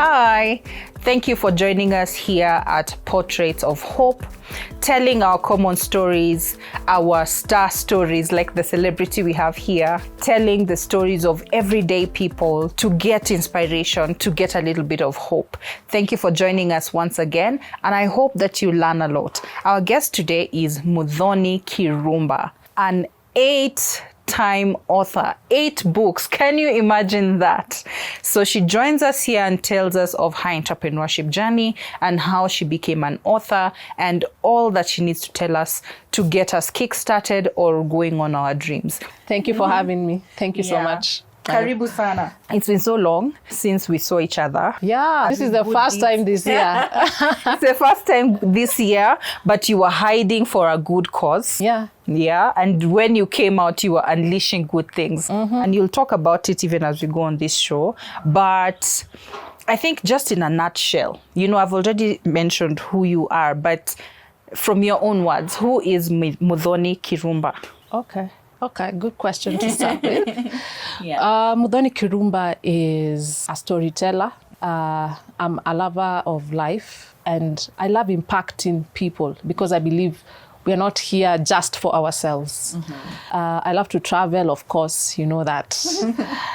Hi, thank you for joining us here at Portraits of Hope, telling our common stories, our star stories like the celebrity we have here, telling the stories of everyday people to get inspiration, to get a little bit of hope. Thank you for joining us once again, and I hope that you learn a lot. Our guest today is Muthoni Kirumba, an 8-time author, 8 books. Can you imagine that? So she joins us here and tells us of her entrepreneurship journey and how she became an author and all that she needs to tell us to get us kickstarted or going on our dreams. Thank you for having me. Thank you so much. Karibu sana. It's been so long since we saw each other. Yeah, this is the first time this year. It's the first time this year, but you were hiding for a good cause. Yeah. Yeah, and when you came out, you were unleashing good things. And you'll talk about it even as we go on this show. But I think just in a nutshell, I've already mentioned who you are, but from your own words, who is Muthoni Kirumba? Okay, good question to start with. Muthoni Kirumba is a storyteller. I'm a lover of life, and I love impacting people because I believe we are not here just for ourselves. I love to travel, of course, you know that.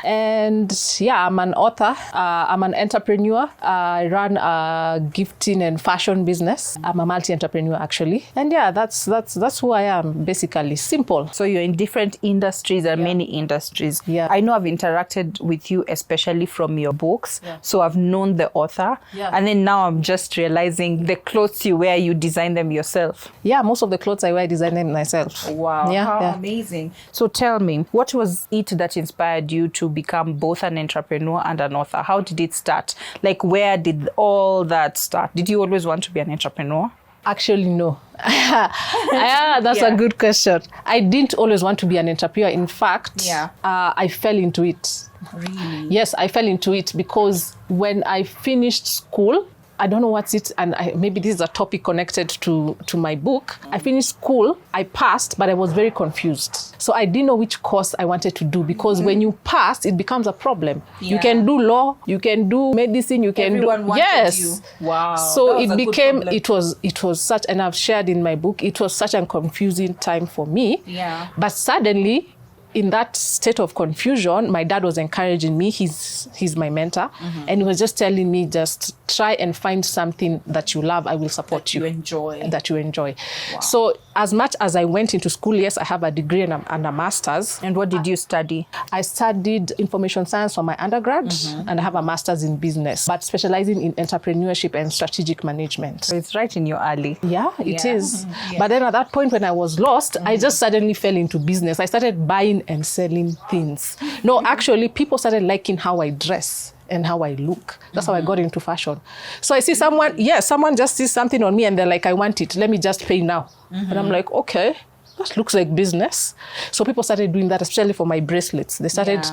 And I'm an author. I'm an entrepreneur. I run a gifting and fashion business. I'm a multi-entrepreneur, actually. And that's who I am, basically. Simple. So you're in different industries and many industries. Yeah. I know I've interacted with you, especially from your books. Yeah. So I've known the author. Yeah. And then now I'm just realizing the clothes you wear, you design them yourself. Yeah, most of the clothes I wear, I design them myself. Wow, how amazing. So tell me, what was it that inspired you to become both an entrepreneur and an author? How did it start? Like, where did all that start? Did you always want to be an entrepreneur? Actually, no. That's a good question. I didn't always want to be an entrepreneur. In fact, I fell into it. Really? Yes, I fell into it because when I finished school, I don't know what's it, and maybe this is a topic connected to my book. I finished school, I passed, but I was very confused. So I didn't know which course I wanted to do because when you pass, it becomes a problem. Yeah. You can do law, you can do medicine, you can Everyone do... wanted Yes. You. Wow. So it became, it was such, and I've shared in my book, it was such a confusing time for me. Yeah. But suddenly, in that state of confusion, my dad was encouraging me. He's my mentor. And he was just telling me, just try and find something that you love. I will support you. That you enjoy. Wow. So as much as I went into school, yes, I have a degree and a master's. And what did you study? I studied information science for my undergrad, and I have a master's in business, but specializing in entrepreneurship and strategic management. So it's right in your alley. Yeah, it is. But then at that point when I was lost, I just suddenly fell into business. I started buying and selling things. No, actually, people started liking how I dress and how I look. That's how I got into fashion. So I see someone just sees something on me and they're like, I want it. Let me just pay now. And I'm like, okay, that looks like business. So people started doing that, especially for my bracelets. They started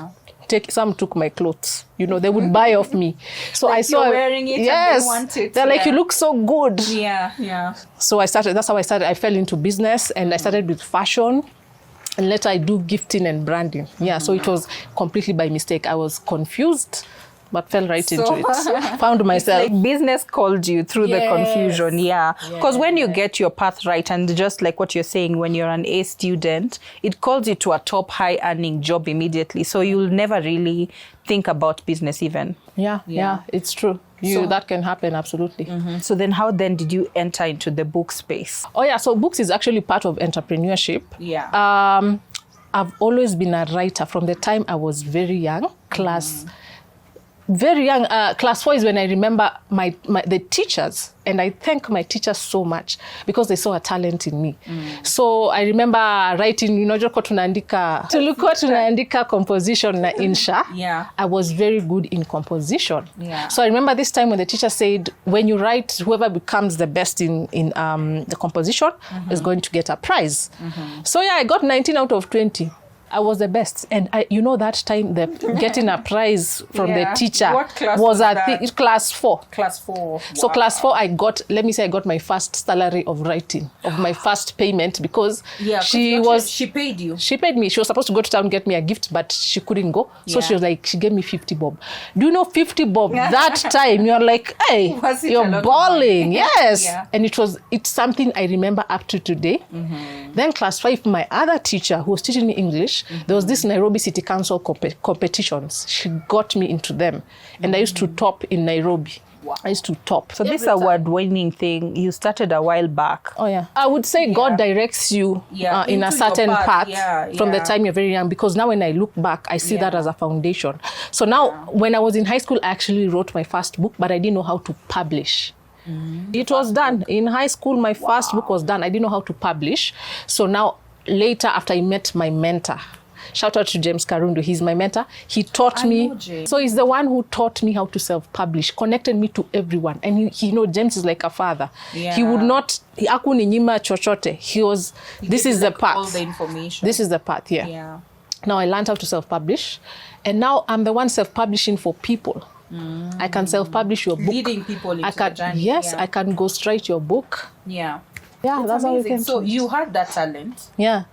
some took my clothes. They would buy off me. So like I saw you're wearing it and they want it. They're like, you look so good. Yeah. So that's how I started. I fell into business and I started with fashion. And later I do gifting and branding. So it was completely by mistake. I was confused, but fell right into it. Found myself. Like business called you through the confusion. Because when you get your path right, and just like what you're saying, when you're an A student, it calls you to a top high earning job immediately. So you'll never really think about business even. Yeah, it's true. That can happen, absolutely. So then how then did you enter into the book space? So books is actually part of entrepreneurship. I've always been a writer from the time I was very young, class 4 is when I remember the teachers, and I thank my teachers so much because they saw a talent in me. So I remember writing, tulikuwa tunaandika composition na insha. I was very good in composition. So I remember this time when the teacher said, when you write, whoever becomes the best in the composition is going to get a prize. So I got 19 out of 20. I was the best. And you know, that time, getting a prize from the teacher what class was class 4. Class 4. So class 4, I got my first salary of writing, of my first payment, because she paid you. She paid me. She was supposed to go to town and get me a gift, but she couldn't go. So she was like, she gave me 50 bob. Do you know 50 bob? That time, you're like, hey, you're balling. Yes. Yeah. And it's something I remember up to today. Then class 5, my other teacher who was teaching me English, there was this Nairobi City Council competitions. She got me into them. And I used to top in Nairobi. Wow. I used to top. So this award-winning thing, you started a while back. Oh, yeah. I would say God directs you in a certain path from the time you're very young, because now when I look back, I see that as a foundation. So now, when I was in high school, I actually wrote my first book, but I didn't know how to publish. It was done. In high school, my first book was done. I didn't know how to publish. So now, later, after I met my mentor, shout out to James Karundu. He's my mentor. He taught me. So he's the one who taught me how to self-publish, connected me to everyone. And he James is like a father. He would not, hakuninyima chochote. This is the path. All the information. This is the path, yeah. Now I learned how to self-publish. And now I'm the one self-publishing for people. I can self-publish your book. Leading people into the journey. Yes, I can ghostwrite your book. Yeah. Yeah, that's how you can. So you had that talent. Yeah.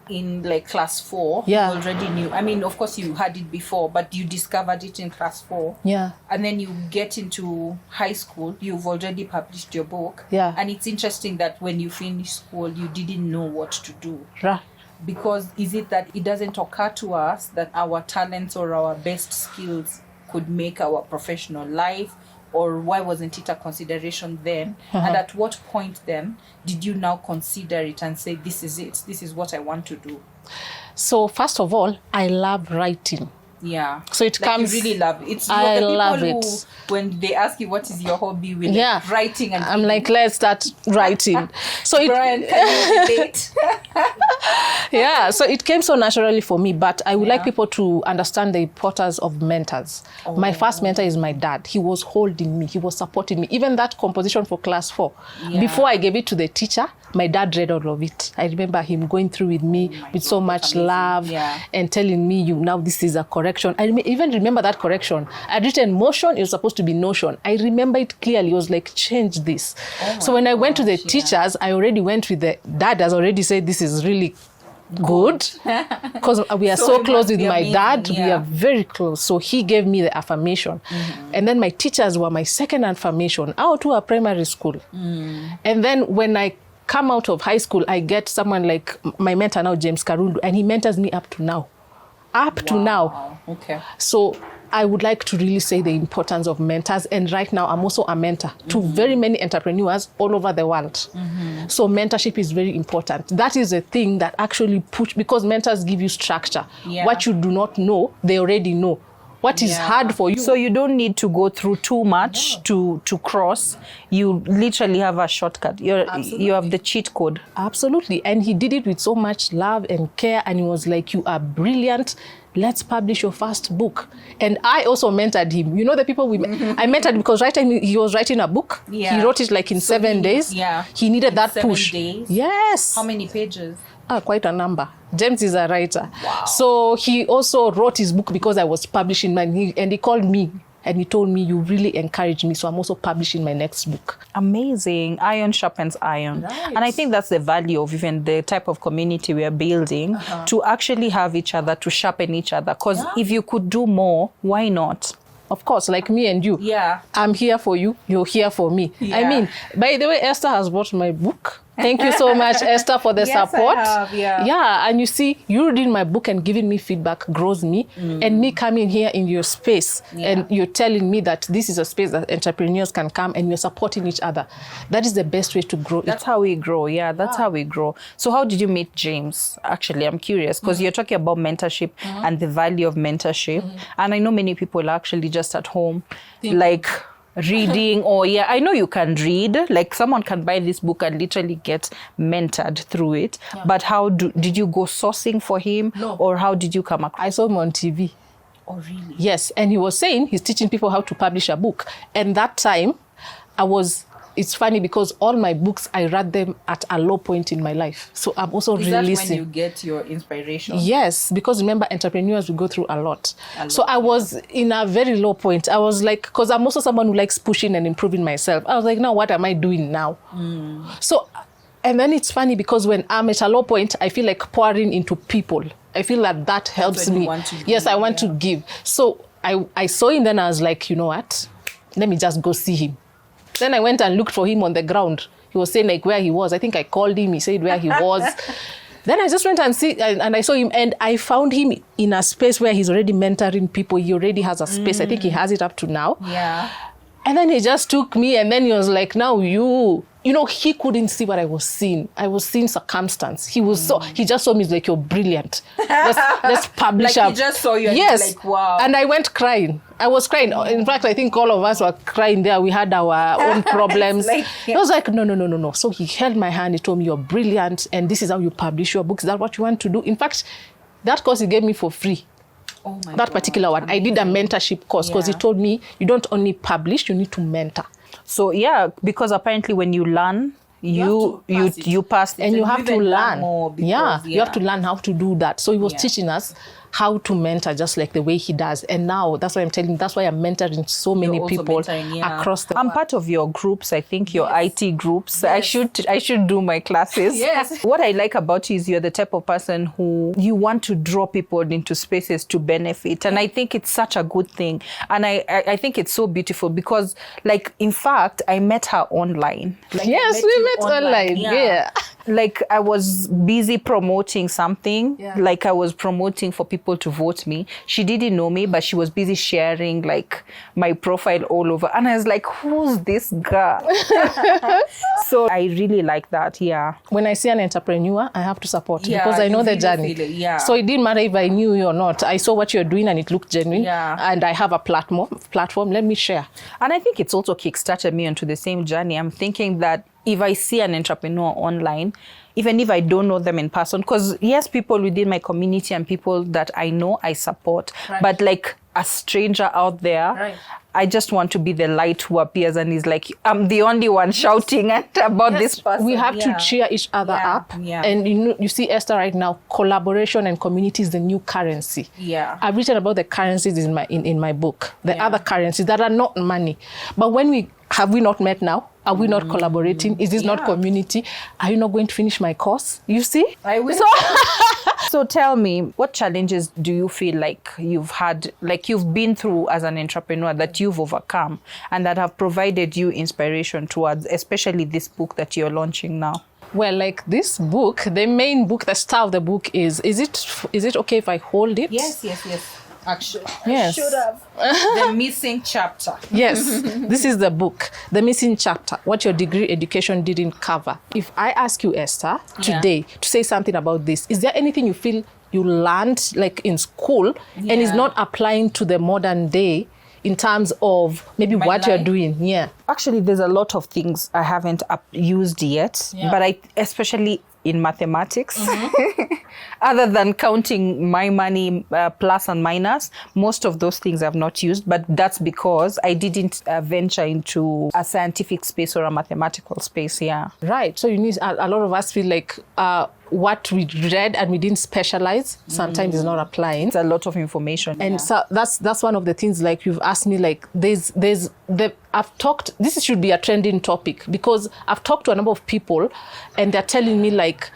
In like class 4, you already knew. I mean, of course you had it before, but you discovered it in class 4. Yeah. And then you get into high school, you've already published your book. Yeah. And it's interesting that when you finished school, you didn't know what to do. Right. Because is it that it doesn't occur to us that our talents or our best skills could make our professional life? Or why wasn't it a consideration then? And at what point then did you now consider it and say, this is it, this is what I want to do? So first of all, I love writing. Yeah. So it comes. You really love it. It's I the love people it. Who, when they ask you what is your hobby, with like writing and I'm like, let's start writing. So Brian, can you relate? Yeah. So it came so naturally for me, but I would like people to understand the importance of mentors. My first mentor is my dad. He was holding me. He was supporting me. Even that composition for class 4. Before I gave it to the teacher, my dad read all of it. I remember him going through with me with so much love and telling me, now this is a correction. I even remember that correction. I'd written motion, it was supposed to be notion. I remember it clearly. It was like, change this. So when I went to the teachers, I already went with the dad has already said, this is really good. Because we are so close with my dad. We are very close. So he gave me the affirmation. And then my teachers were my second affirmation out to a primary school. And then when I come out of high school, I get someone like my mentor now, James Karundu, and he mentors me up to now. To now. Okay. So I would like to really say the importance of mentors. And right now, I'm also a mentor to very many entrepreneurs all over the world. So mentorship is very important. That is a thing that actually because mentors give you structure. What you do not know, they already know. What is hard for you. So you don't need to go through too much to cross. You literally have a shortcut. You have the cheat code. Absolutely. And he did it with so much love and care. And he was like, you are brilliant. Let's publish your first book. And I also mentored him. You know the people I mentored because he was writing a book. He wrote it like in 7 days. He needed that 7 push. Days? Yes. How many pages? Quite a number. James is a writer. Wow. So he also wrote his book because I was publishing mine. And he called me and he told me, you really encouraged me. So I'm also publishing my next book. Amazing. Iron sharpens iron. Right. And I think that's the value of even the type of community we are building, to actually have each other, to sharpen each other. Because if you could do more, why not? Of course, like me and you. Yeah. I'm here for you. You're here for me. Yeah. I mean, by the way, Esther has bought my book. Thank you so much, Esther, for the support. I have, and you see, you reading my book and giving me feedback grows me. And me coming here in your space and you're telling me that this is a space that entrepreneurs can come and you're supporting each other. That is the best way to grow. That's how we grow. Yeah, that's how we grow. So how did you meet James? Actually, I'm curious because you're talking about mentorship and the value of mentorship. And I know many people are actually just at home, like reading, or I know you can read, like someone can buy this book and literally get mentored through it. But how did you go sourcing for him? No. Or how did you come across? I saw him on TV. Oh, really? Yes. And he was saying he's teaching people how to publish a book. And that time I was it's funny because all my books, I read them at a low point in my life. So I'm also releasing. Is that when you get your inspiration? Yes, because remember, entrepreneurs will go through a lot. So I was in a very low point. I was like, because I'm also someone who likes pushing and improving myself. I was like, now what am I doing now? So, and then it's funny because when I'm at a low point, I feel like pouring into people. I feel that helps me. Yes, I want to give. So I saw him, then I was like, you know what? Let me just go see him. Then I went and looked for him on the ground. He was saying like where he was. I think I called him. He said where he was. Then I just went and I saw him, and I found him in a space where he's already mentoring people. He already has a space. I think he has it up to now. Yeah. And then he just took me, and then he was like, now you know, he couldn't see what I was seeing. I was seeing circumstance. He was he just saw me like, you're brilliant. Let's publish. Like he just saw you and yes. Like, wow. And I went crying. I was crying. In fact, I think all of us were crying there. We had our own problems. I was like, no. So he held my hand. He told me, you're brilliant. And this is how you publish your books. Is that what you want to do? In fact, that course he gave me for free. Oh my that particular one. Amazing. I did a mentorship course because he told me you don't only publish, you need to mentor. So yeah, because apparently when you learn, you pass it, and you have to learn. Because, you have to learn how to do that. So he was teaching us how to mentor just like the way he does. And now that's why I'm telling you, that's why I'm mentoring so many people across the world. I'm part of your groups, I think your IT groups. Yes. I should do my classes. Yes. What I like about you is you're the type of person who you want to draw people into spaces to benefit. And I think it's such a good thing. And I think it's so beautiful because like, in fact, I met her online. Like, yes, we met online. Yeah. Like I was busy promoting something. Like I was promoting for people to vote me. She didn't know me, but she was busy sharing like my profile all over. And I was like, who's this girl? So I really like that. Yeah. When I see an entrepreneur, I have to support because I know the journey. So it didn't matter if I knew you or not. I saw what you're doing and it looked genuine. And I have a platform. Let me share. And I think it's also kickstarted me onto the same journey. I'm thinking that if I see an entrepreneur online, even if I don't know them in person, because yes, people within my community and people that I know, I support. But like a stranger out there, I just want to be the light who appears and is like, I'm the only one shouting about this person. We have to cheer each other up. And you see, Esther, right now, collaboration and community is the new currency. I've written about the currencies in my book, the other currencies that are not money. But when have we not met now? Are we not collaborating? Is this not community? Are you not going to finish my course? You see? I will. So tell me, what challenges do you feel like you've had, like you've been through as an entrepreneur that you've overcome and that have provided you inspiration towards, especially this book that you're launching now? Well, like this book, the main book, the star of the book is it okay if I hold it? Yes. Actually, yes. I should have. The missing chapter. Yes, this is the book, The Missing Chapter, what your degree education didn't cover. If I ask you, Esther, today to say something about this, is there anything you feel you learned like in school and is not applying to the modern day in terms of maybe what you're doing? Actually, there's a lot of things I haven't used yet, but I especially in mathematics. Other than counting my money plus and minus, most of those things I've not used, but that's because I didn't venture into a scientific space or a mathematical space. Right. So you need a lot of us feel like what we read and we didn't specialize sometimes is not applying. It's a lot of information. And so that's one of the things, like you've asked me, like I've talked, this should be a trending topic because I've talked to a number of people and they're telling me like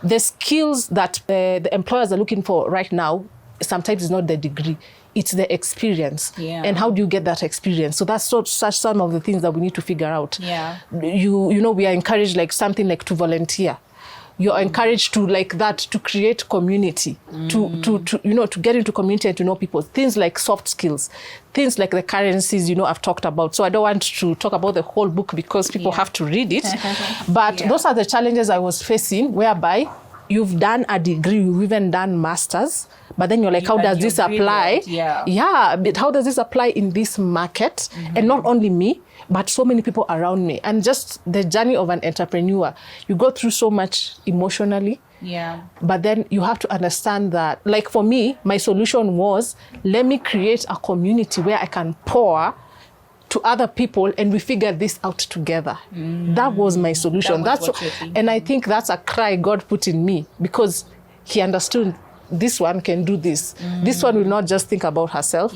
the skills that the employers are looking for right now sometimes is not the degree, it's the experience. And how do you get that experience? So that's such some of the things that we need to figure out. You know, we are encouraged like something like to volunteer. You're encouraged to like that, to create community, to get into community and to know people. Things like soft skills, things like the currencies, I've talked about. So I don't want to talk about the whole book because people have to read it. But those are the challenges I was facing, whereby you've done a degree, you've even done masters, but then you're like, how does this apply? But how does this apply in this market? And not only me, but so many people around me. And just the journey of an entrepreneur, you go through so much emotionally. But then you have to understand that, like for me, my solution was, let me create a community where I can pour to other people and we figure this out together. That was my solution. And I think that's a cry God put in me, because he understood this one can do this. This one will not just think about herself.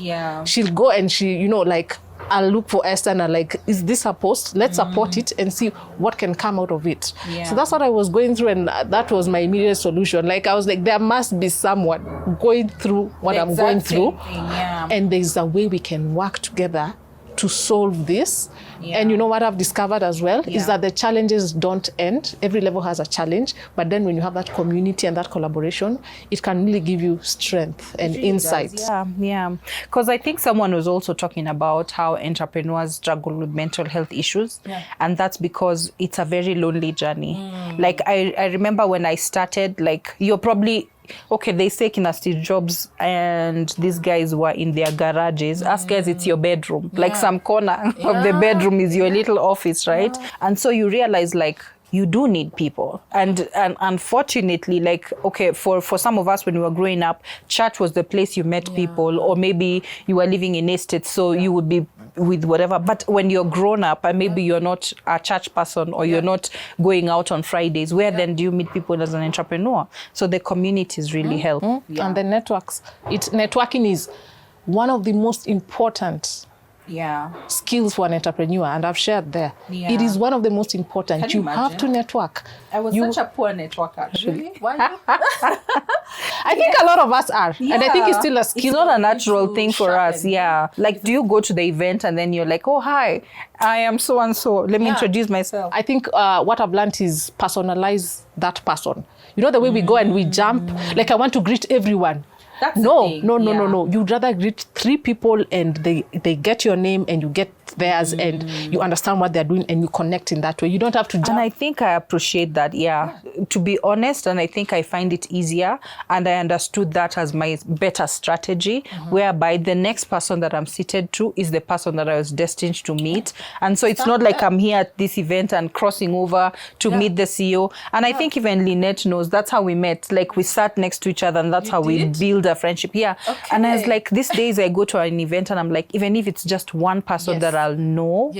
She'll go and she, you know, like, I'll look for Esther and I'm like, is this her post? Let's support it and see what can come out of it. So that's what I was going through, and that was my immediate solution. Like, I was like, there must be someone going through what I'm going through. And there's a way we can work together to solve this. And you know what I've discovered as well is that the challenges don't end. Every level has a challenge, but then when you have that community and that collaboration, it can really give you strength and insight. Because I think someone was also talking about how entrepreneurs struggle with mental health issues, and that's because it's a very lonely journey. Like, I remember when I started, like, you're probably, okay, they say Kina Steve Jobs and these guys were in their garages. Us guys, it's your bedroom. Like, some corner of the bedroom is your little office, right? And so you realize, like, you do need people. And unfortunately, like, okay, for some of us when we were growing up, church was the place you met people, or maybe you were living in estates, so you would be with whatever. But when you're grown up and maybe you're not a church person, or you're not going out on Fridays, where then do you meet people as an entrepreneur? So the communities really help. And the networks. Networking is one of the most important skills for an entrepreneur, and I've shared there. It is one of the most important. You have to network. I was such a poor networker, actually. Why? I think a lot of us are, and I think it's still a skill. It's not a natural thing for us. Like, do you go to the event and then you're like, oh, hi, I am so and so, let me introduce myself? I think what I've learned is personalize that person. You know, the way we go and we jump, like, I want to greet everyone. That's no. You'd rather greet 3 people and they get your name and you get theirs and you understand what they're doing and you connect in that way. You don't have to jump. And I think I appreciate that, to be honest, and I think I find it easier, and I understood that as my better strategy, whereby the next person that I'm seated to is the person that I was destined to meet. And so it's not like I'm here at this event and crossing over to meet the CEO. And I think even Lynette knows that's how we met. Like, we sat next to each other, and that's how we build a friendship. And I was like, these days I go to an event and I'm like, even if it's just one person that I'll know,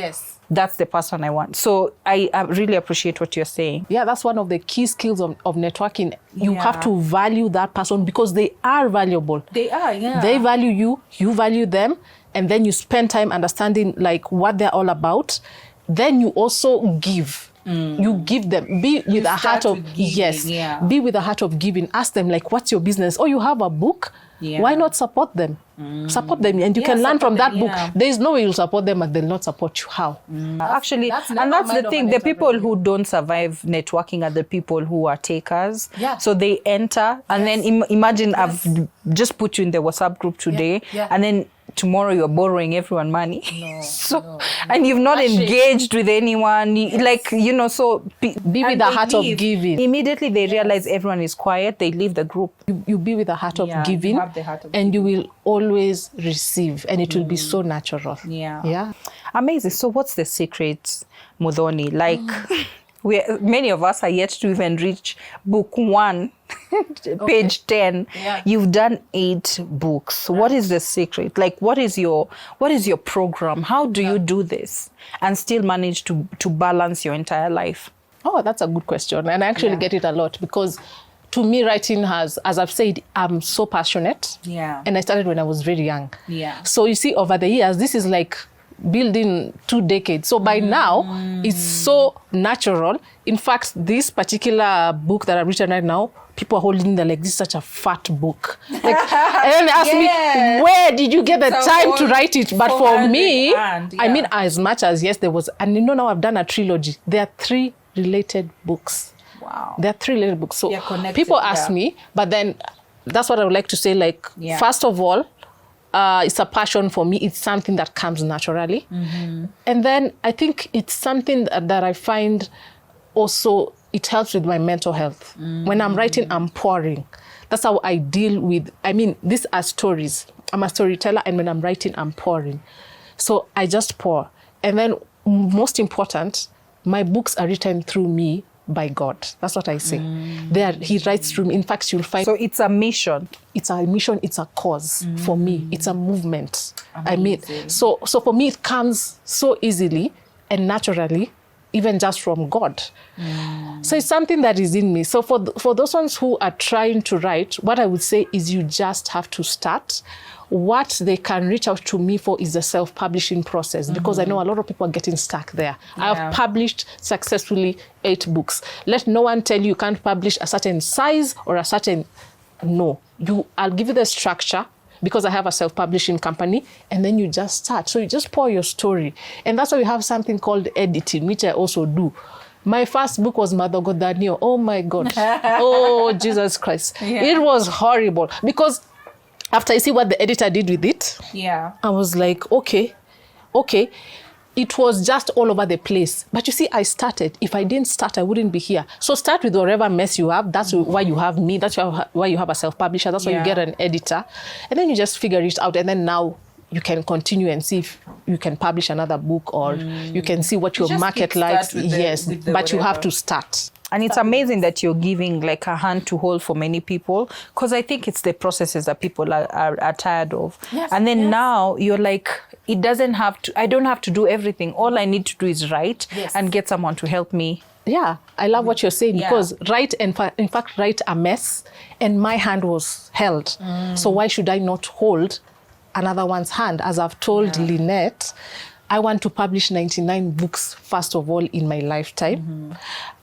that's the person I want. So I really appreciate what you're saying. That's one of the key skills of networking. You have to value that person, because they are valuable. They are, They value you, you value them, and then you spend time understanding, like, what they're all about. Then you also give. You give them. Be with a heart of giving, Be with a heart of giving. Ask them, like, what's your business? Oh, you have a book? Why not support them? Support them, and you can learn from that book. There is no way you'll support them and they'll not support you. How? Actually, that's the thing. The people who don't survive networking are the people who are takers. So they enter, and then imagine I've just put you in the WhatsApp group today, and then tomorrow you're borrowing everyone money. And you've not engaged with anyone. Like, you know, so be with the heart of giving. Immediately they realize everyone is quiet, they leave the group. You be with the heart of giving, and you will always receive, and it will be so natural. Amazing. So what's the secret, Muthoni? Like, many of us are yet to even reach book 1, page 10. You've done 8 books. What is the secret? Like, what is your program? How do you do this and still manage to balance your entire life? Oh, that's a good question. And I actually get it a lot, because to me, writing has, as I've said, I'm so passionate. And I started when I was very young. So you see, over the years, this is like building 2 decades. So by now, it's so natural. In fact, this particular book that I've written right now, people are holding them like, this is such a fat book. Like, and then they ask me, where did you get the time to write it? But for me, I mean, as much as, there was, and you know, now I've done a trilogy. There are 3 related books. Wow. There are 3 related books. So people ask me, but then that's what I would like to say. Like, first of all, it's a passion for me. It's something that comes naturally. And then I think it's something that I find also, it helps with my mental health. When I'm writing, I'm pouring. That's how I deal with, I mean, these are stories. I'm a storyteller, and when I'm writing, I'm pouring. So I just pour. And then, most important, my books are written through me by God. That's what I say. He writes through me. In fact, you'll find... So it's a mission. It's a mission. It's a cause for me. It's a movement. I mean, so for me, it comes so easily and naturally, even just from God. So it's something that is in me. So for those ones who are trying to write, what I would say is you just have to start. What they can reach out to me for is the self-publishing process, because I know a lot of people are getting stuck there. I have published successfully 8 books. Let no one tell you you can't publish a certain size or a certain... No. I'll give you the structure, because I have a self-publishing company, and then you just start. So you just pour your story. And that's why we have something called editing, which I also do. My first book was Madogo Daniel. Oh my God. Oh, Jesus Christ. It was horrible, because after I see what the editor did with it, I was like, okay. It was just all over the place. But you see, I started. If I didn't start, I wouldn't be here. So start with whatever mess you have. That's why you have me. That's why you have a self-publisher. That's why you get an editor. And then you just figure it out. And then now you can continue and see if you can publish another book, or you can see what your market likes. But you have to start. And it's amazing that you're giving like a hand to hold for many people, because I think it's the processes that people are tired of. And then now you're like, I don't have to do everything. All I need to do is write and get someone to help me. Yeah, I love what you're saying, because write a mess, and my hand was held. So why should I not hold another one's hand? As I've told Lynette, I want to publish 99 books, first of all, in my lifetime.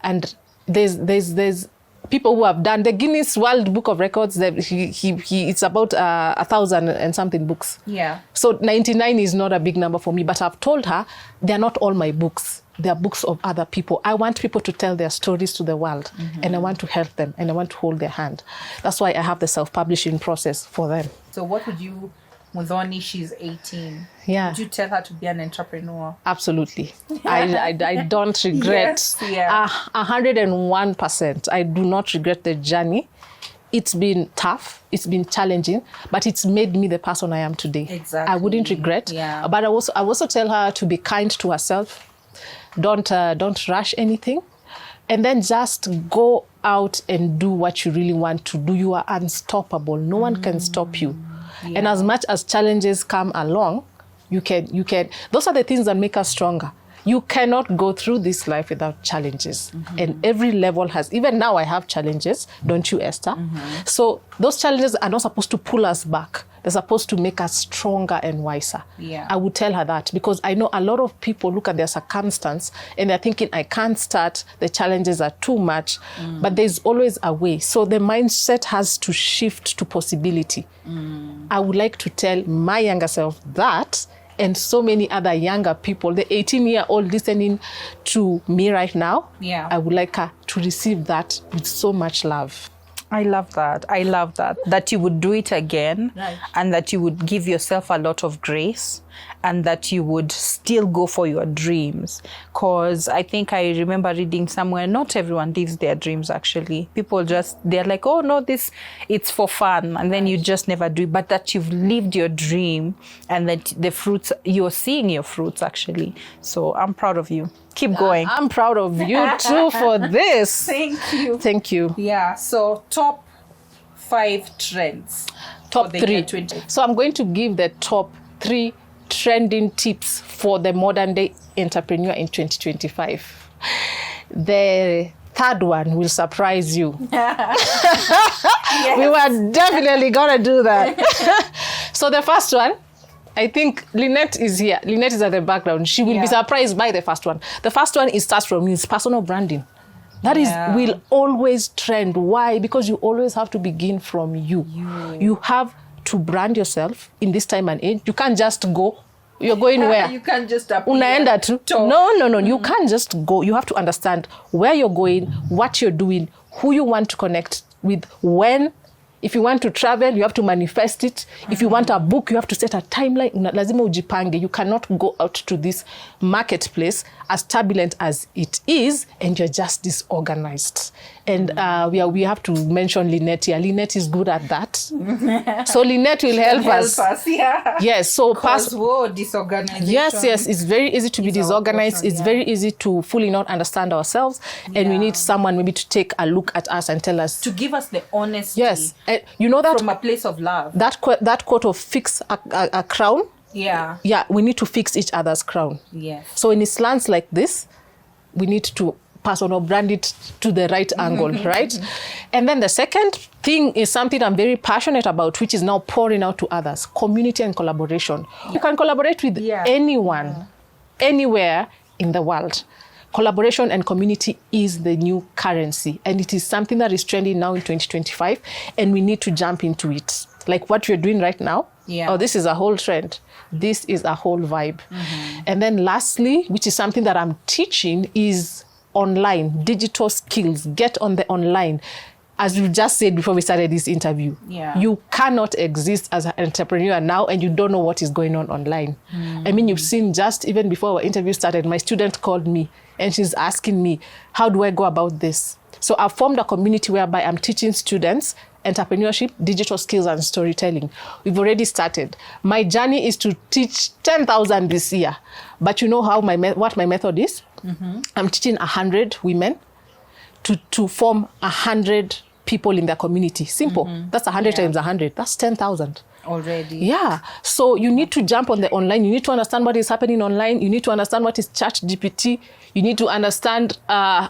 And there's people who have done the Guinness World Book of Records. It's about 1,000 and something books. So 99 is not a big number for me, but I've told her they're not all my books. They're books of other people. I want people to tell their stories to the world, and I want to help them, and I want to hold their hand. That's why I have the self-publishing process for them. So what would you... Muthoni, she's 18. Would you tell her to be an entrepreneur? Absolutely. I don't regret 101%. I do not regret the journey. It's been tough. It's been challenging, but it's made me the person I am today. Exactly. I wouldn't regret. But I also tell her to be kind to herself. Don't rush anything. And then just go out and do what you really want to do. You are unstoppable. No one can stop you. And as much as challenges come along, you can. Those are the things that make us stronger. You cannot go through this life without challenges. And every level has, even now I have challenges, don't you, Esther? So those challenges are not supposed to pull us back. They're supposed to make us stronger and wiser. I would tell her that, because I know a lot of people look at their circumstance and they're thinking, I can't start, the challenges are too much, but there's always a way. So the mindset has to shift to possibility. I would like to tell my younger self that, and so many other younger people, the 18-year-old listening to me right now, I would like her to receive that with so much love. I love that. That you would do it again, and that you would give yourself a lot of grace, and that you would still go for your dreams. Because I think I remember reading somewhere, not everyone lives their dreams actually. People they're like, oh no, it's for fun, and then you just never do it. But that you've lived your dream, and that the fruits, you're seeing your fruits actually. So I'm proud of you. Keep going. I'm proud of you too for this. Thank you. Yeah, so top 5 trends. Top 3. So I'm going to give the top 3 trending tips for the modern day entrepreneur in 2025. The third one will surprise you. We were definitely gonna do that. So the first one, I think Lynette is here. Lynette is at the background. She will be surprised by the first one. The first one starts from you. It's personal branding. That will always trend. Why? Because you always have to begin from you. You have to brand yourself in this time and age. You can't just go. You're going where? You can't just appear. Unaenda tu. No. You can't just go. You have to understand where you're going, what you're doing, who you want to connect with, when. If you want to travel, you have to manifest it. If you want a book, you have to set a timeline. Lazima ujipange. You cannot go out to this marketplace as turbulent as it is, and you're just disorganized. And we have to mention Lynette here. Lynette is good at that. So Lynette will help us. Yes. So disorganization. Yes. It's very easy to be disorganized. It's very easy to fully not understand ourselves. And we need someone maybe to take a look at us and tell us. To give us the honesty. Yes. You know that from a place of love. That quote of fix a crown Yeah. Yeah, we need to fix each other's crown. Yes. So when it slants like this, we need to pass on or brand it to the right angle, right? And then the second thing is something I'm very passionate about, which is now pouring out to others, community and collaboration. You can collaborate with anyone, anywhere in the world. Collaboration and community is the new currency, and it is something that is trending now in 2025, and we need to jump into it. Like what you're doing right now. Oh, this is a whole trend. This is a whole vibe. And then lastly, which is something that I'm teaching, is online, digital skills. Get on the online. As you just said before we started this interview, you cannot exist as an entrepreneur now and you don't know what is going on online. I mean, you've seen just even before our interview started, my student called me and she's asking me, how do I go about this? So I've formed a community whereby I'm teaching students entrepreneurship, digital skills, and storytelling. We've already started. My journey is to teach 10,000 this year. But you know how what my method is? I'm teaching 100 women to form 100 people in their community. Simple. That's 100 times 100. That's 10,000. Already. Yeah. So you need to jump on the online. You need to understand what is happening online. You need to understand what is ChatGPT. You need to understand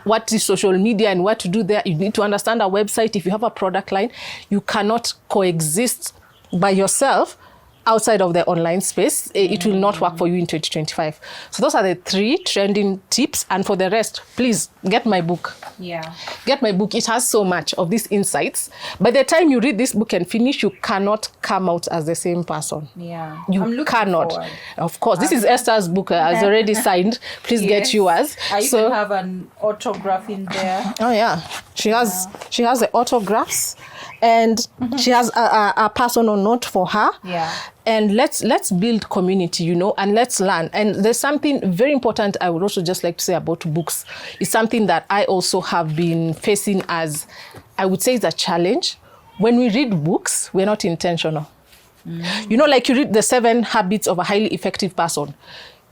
what is social media and what to do there. You need to understand our website. If you have a product line, you cannot coexist by yourself outside of the online space. It will not work for you in 2025. So those are the 3 trending tips. And for the rest, please get my book. Yeah. Get my book. It has so much of these insights. By the time you read this book and finish, you cannot come out as the same person. Yeah. You cannot. Forward. Of course. This is Esther's book. Has already signed. Please get yours. I even have an autograph in there. Oh, yeah. She has the autographs. And she has a personal note for her. Yeah. And let's build community, and let's learn. And there's something very important I would also just like to say about books. It's something that I also have been facing as, I would say, it's a challenge. When we read books, we're not intentional. Like you read the 7 Habits of a Highly Effective Person.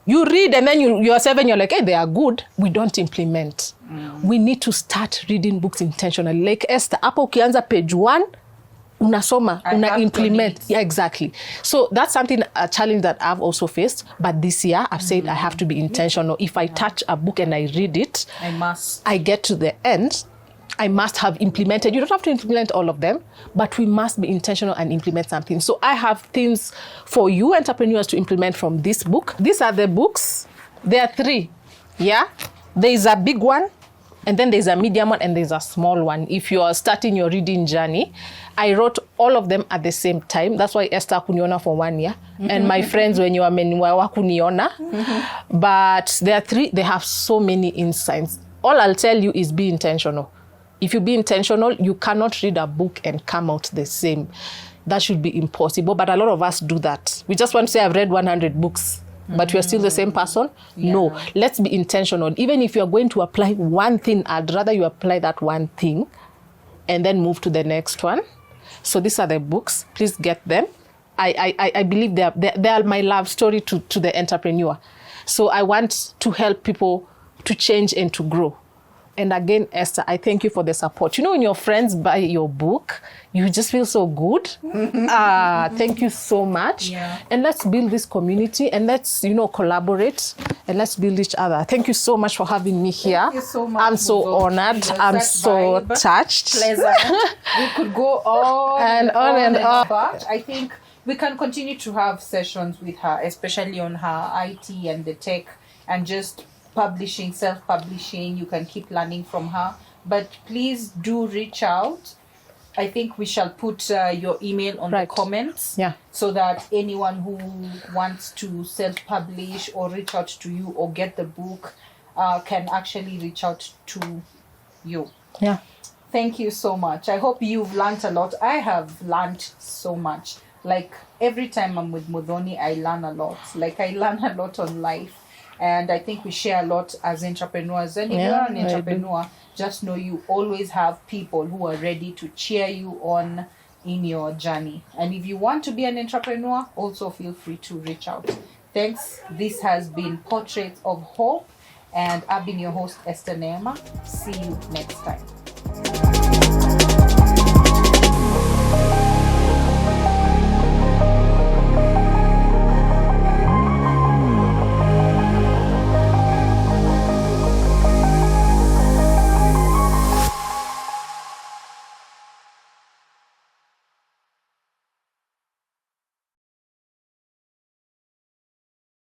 You read and then you're 7, you're like, hey, they are good. We don't implement. We need to start reading books intentionally. Like Esther, hapo ukianza page 1, unasoma, implement. Yeah, exactly. So that's a challenge that I've also faced. But this year, I've said I have to be intentional. If I touch a book and I read it, I get to the end, I must have implemented. You don't have to implement all of them, but we must be intentional and implement something. So I have things for you entrepreneurs to implement from this book. These are the books. There are 3. Yeah. There is a big one, and then there's a medium one, and there's a small one. If you are starting your reading journey, I wrote all of them at the same time. That's why Esther kuniona for 1 year. And my friends, when you are wakuniona. But there are 3, they have so many insights. All I'll tell you is be intentional. If you be intentional, you cannot read a book and come out the same. That should be impossible. But a lot of us do that. We just want to say, I've read 100 books. But you're still the same person? Yeah. No. Let's be intentional. Even if you're going to apply one thing, I'd rather you apply that one thing and then move to the next one. So these are the books. Please get them. I believe they are my love story to the entrepreneur. So I want to help people to change and to grow. And again, Esther, I thank you for the support. When your friends buy your book, you just feel so good. Thank you so much. Yeah. And let's build this community and let's, collaborate and let's build each other. Thank you so much for having me here. Thank you so much. I'm so honored. I'm so touched. Pleasant. We could go on and on. But I think we can continue to have sessions with her, especially on her IT and the tech and just publishing, self-publishing. You can keep learning from her, but please do reach out. I think we shall put your email on the comments, so that anyone who wants to self-publish or reach out to you or get the book can actually reach out to you. Yeah. Thank you so much. I hope you've learned a lot. I have learned so much. Like every time I'm with Muthoni, I learn a lot. Like I learn a lot on life. And I think we share a lot as entrepreneurs. And if you're an entrepreneur, just know you always have people who are ready to cheer you on in your journey. And if you want to be an entrepreneur, also feel free to reach out. Thanks. This has been Portraits of Hope. And I've been your host, Esther Neema. See you next time.